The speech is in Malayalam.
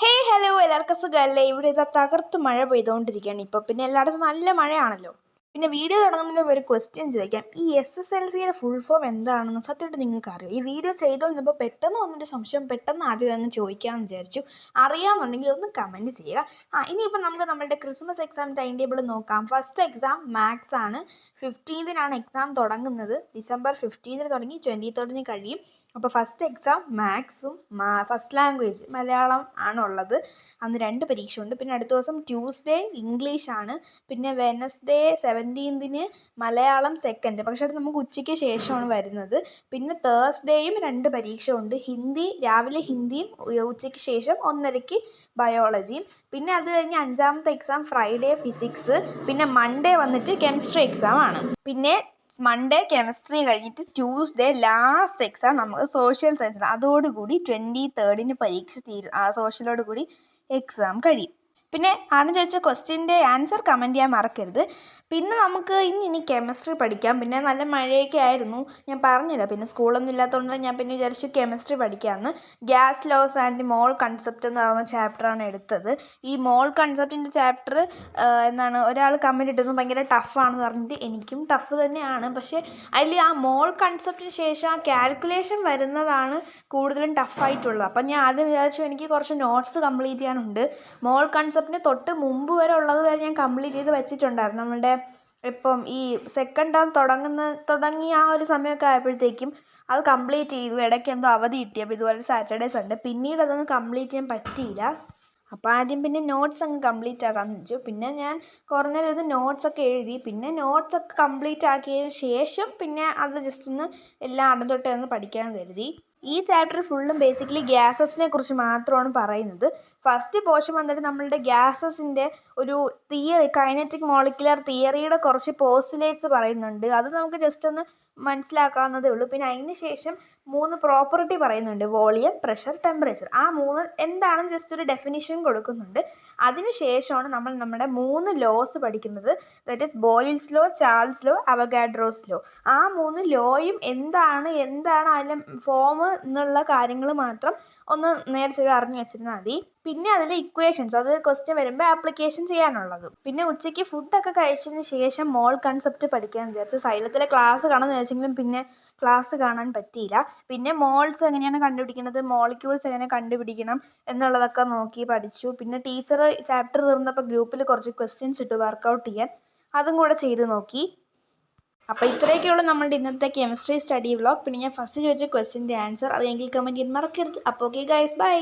ഹലോ എല്ലാവർക്കും സുഖമല്ലേ? ഇവിടെ ഇതാ തകർത്ത് മഴ പെയ്തുകൊണ്ടിരിക്കുകയാണ് ഇപ്പോൾ. പിന്നെ എല്ലായിടത്തും നല്ല മഴയാണല്ലോ. പിന്നെ വീഡിയോ തുടങ്ങുന്നതിന് ഒരു ക്വസ്റ്റ്യൻ ചോദിക്കാം. ഈ SSLCയുടെ ഫുൾ ഫോം എന്താണെന്ന് സത്യമായിട്ട് നിങ്ങൾക്ക് അറിയാം? ഈ വീഡിയോ ചെയ്തുകൊണ്ടിരുന്നപ്പോൾ പെട്ടെന്ന് വന്നൊരു സംശയം പെട്ടെന്ന് ആദ്യം അങ്ങ് ചോദിക്കാമെന്ന് വിചാരിച്ചു. അറിയാമെന്നുണ്ടെങ്കിൽ ഒന്ന് കമൻറ്റ് ചെയ്യുക. ഇനിയിപ്പോൾ നമുക്ക് നമ്മുടെ ക്രിസ്മസ് എക്സാം ടൈം ടേബിൾ നോക്കാം. ഫസ്റ്റ് എക്സാം മാത്സ് ആണ്. 15-നാണ് എക്സാം തുടങ്ങുന്നത്. ഡിസംബർ 15-ന് തുടങ്ങി 23-ന് കഴിയും. അപ്പോൾ ഫസ്റ്റ് എക്സാം മാത്സും ഫസ്റ്റ് ലാംഗ്വേജ് മലയാളം ആണുള്ളത്. അന്ന് 2 പരീക്ഷയുണ്ട്. പിന്നെ അടുത്ത ദിവസം ട്യൂസ്ഡേ ഇംഗ്ലീഷാണ്. പിന്നെ വെനസ്ഡേ 17-ന് മലയാളം സെക്കൻഡ്, പക്ഷേ അത് നമുക്ക് ഉച്ചയ്ക്ക് ശേഷമാണ് വരുന്നത്. പിന്നെ തേഴ്സ്ഡേയും 2 പരീക്ഷയുണ്ട്. ഹിന്ദി രാവിലെ ഹിന്ദിയും ഉച്ചയ്ക്ക് ശേഷം 1:30-ക്ക് ബയോളജിയും. പിന്നെ അത് കഴിഞ്ഞ് 5-ാമത്തെ എക്സാം ഫ്രൈഡേ ഫിസിക്സ്. പിന്നെ മൺഡേ വന്നിട്ട് കെമിസ്ട്രി എക്സാം ആണ്. പിന്നെ മൺഡേ കെമിസ്ട്രി കഴിഞ്ഞിട്ട് ട്യൂസ്ഡേ ലാസ്റ്റ് എക്സാം നമുക്ക് സോഷ്യൽ സയൻസിന്. അതോടുകൂടി 23-ന് പരീക്ഷ സോഷ്യലോടുകൂടി എക്സാം കഴിയും. പിന്നെ ആദ്യം ചോദിച്ച ക്വസ്റ്റ്യൻ്റെ ആൻസർ കമൻറ്റ് ചെയ്യാൻ മറക്കരുത്. പിന്നെ നമുക്ക് ഇനി കെമിസ്ട്രി പഠിക്കാം. പിന്നെ നല്ല മഴയൊക്കെ ആയിരുന്നു, ഞാൻ പറഞ്ഞില്ല. പിന്നെ സ്കൂളൊന്നും ഇല്ലാത്തതുകൊണ്ട് ഞാൻ പിന്നെ വിചാരിച്ചു കെമിസ്ട്രി പഠിക്കാമെന്ന്. Gas laws and mole concept എന്ന് പറയുന്ന ചാപ്റ്ററാണ് എടുത്തത്. ഈ മോൾ കൺസെപ്റ്റിൻ്റെ ചാപ്റ്റർ ഒരാൾ കമൻറ്റ് ഇട്ടിരുന്നു ഭയങ്കര ടഫാണെന്ന് പറഞ്ഞിട്ട്. എനിക്കും ടഫ് തന്നെയാണ്. പക്ഷേ അതിൽ ആ മോൾ കൺസെപ്റ്റിന് ശേഷം ആ കാൽക്കുലേഷൻ വരുന്നതാണ് കൂടുതലും ടഫായിട്ടുള്ളത്. അപ്പം ഞാൻ ആദ്യം വിചാരിച്ചു എനിക്ക് കുറച്ച് നോട്ട്സ് കംപ്ലീറ്റ് ചെയ്യാനുണ്ട്. മോൾ കൺസെപ്റ്റിന് തൊട്ട് മുമ്പ് വരെ ഉള്ളത് വരെ ഞാൻ കംപ്ലീറ്റ് ചെയ്ത് വെച്ചിട്ടുണ്ടായിരുന്നു. നമ്മുടെ ഇപ്പം ഈ സെക്കൻഡ് ടേം തുടങ്ങി ആ ഒരു സമയമൊക്കെ ആയപ്പോഴത്തേക്കും അത് കംപ്ലീറ്റ് ചെയ്തു. ഇടയ്ക്ക് എന്തോ അവധി കിട്ടിയപ്പോൾ ഇതുപോലെ സാറ്റർഡേ സൺഡേ. പിന്നീട് അതൊന്നും കംപ്ലീറ്റ് ചെയ്യാൻ പറ്റിയില്ല. അപ്പോൾ ആദ്യം പിന്നെ നോട്ട്സ് അങ്ങ് കംപ്ലീറ്റ് ആക്കാമെന്ന് വെച്ചു. പിന്നെ ഞാൻ കുറഞ്ഞത് നോട്ട്സൊക്കെ എഴുതി. പിന്നെ നോട്ട്സൊക്കെ കംപ്ലീറ്റ് ആക്കിയതിന് ശേഷം പിന്നെ അത് ജസ്റ്റ് ഒന്ന് എല്ലാം ആദ്യം തൊട്ടേ ഒന്ന് പഠിക്കാമെന്ന് കരുതി. ഈ ചാപ്റ്റർ ഫുള്ളും ബേസിക്കലി ഗ്യാസസിനെ കുറിച്ച് മാത്രമാണ് പറയുന്നത്. ഫസ്റ്റ് പോർഷൻ വന്നിട്ട് നമ്മളുടെ ഗ്യാസസിൻ്റെ ഒരു തിയറി, കൈനറ്റിക് മോളിക്കുലർ തിയറിയുടെ കുറച്ച് പോസ്റ്റുലേറ്റ്സ് പറയുന്നുണ്ട്. അത് നമുക്ക് ജസ്റ്റ് ഒന്ന് മനസ്സിലാക്കാവുന്നതേ ഉള്ളൂ. പിന്നെ അതിന് ശേഷം 3 പ്രോപ്പർട്ടി പറയുന്നുണ്ട്: വോളിയം, പ്രഷർ, ടെമ്പറേച്ചർ. ആ 3 എന്താണെന്ന് ജസ്റ്റ് ഒരു ഡെഫിനിഷൻ കൊടുക്കുന്നുണ്ട്. അതിന് ശേഷമാണ് നമ്മൾ നമ്മുടെ 3 ലോസ് പഠിക്കുന്നത്. That is boils law, Charles law, Avogadro's law. ആ 3 ലോയും എന്താണ് അതിൻ്റെ ഫോം എന്നുള്ള കാര്യങ്ങൾ മാത്രം ഒന്ന് നേരത്തെ അറിഞ്ഞു വെച്ചിരുന്നാൽ മതി. പിന്നെ അതിൻ്റെ ഇക്വേഷൻസ്, അത് ക്വസ്റ്റ്യൻ വരുമ്പോൾ ആപ്ലിക്കേഷൻ ചെയ്യാനുള്ളത്. പിന്നെ ഉച്ചയ്ക്ക് ഫുഡൊക്കെ കഴിച്ചതിന് ശേഷം മോൾ കൺസെപ്റ്റ് പഠിക്കാമെന്ന് വിചാരിച്ചു. സൈലത്തിലെ ക്ലാസ് കാണുമെന്ന് വിചാരിച്ചെങ്കിലും പിന്നെ ക്ലാസ് കാണാൻ പറ്റിയില്ല. പിന്നെ മോൾസ് എങ്ങനെയാണ് കണ്ടുപിടിക്കുന്നത്, മോളിക്യൂൾസ് എങ്ങനെ കണ്ടുപിടിക്കണം എന്നുള്ളതൊക്കെ നോക്കി പഠിച്ചു. പിന്നെ ടീച്ചർ ചാപ്റ്റർ തീർന്നപ്പോൾ ഗ്രൂപ്പിൽ കുറച്ച് ക്വസ്റ്റ്യൻസ് ഇട്ടു വർക്കൗട്ട് ചെയ്യാൻ. അതും കൂടെ ചെയ്ത് നോക്കി. അപ്പോൾ ഇത്രയൊക്കെയുള്ളൂ നമ്മളുടെ ഇന്നത്തെ കെമിസ്ട്രി സ്റ്റഡി വ്ളോഗ്. പിന്നെ ഞാൻ ഫസ്റ്റ് ചോദിച്ച ക്വസ്റ്റ്യൻ്റെ ആൻസർ അറിയെങ്കിൽ കമൻറ്റ് ചെയ്യാൻ മറക്കരുത്. അപ്പോൾ ഓക്കെ ഗൈസ്, ബൈ.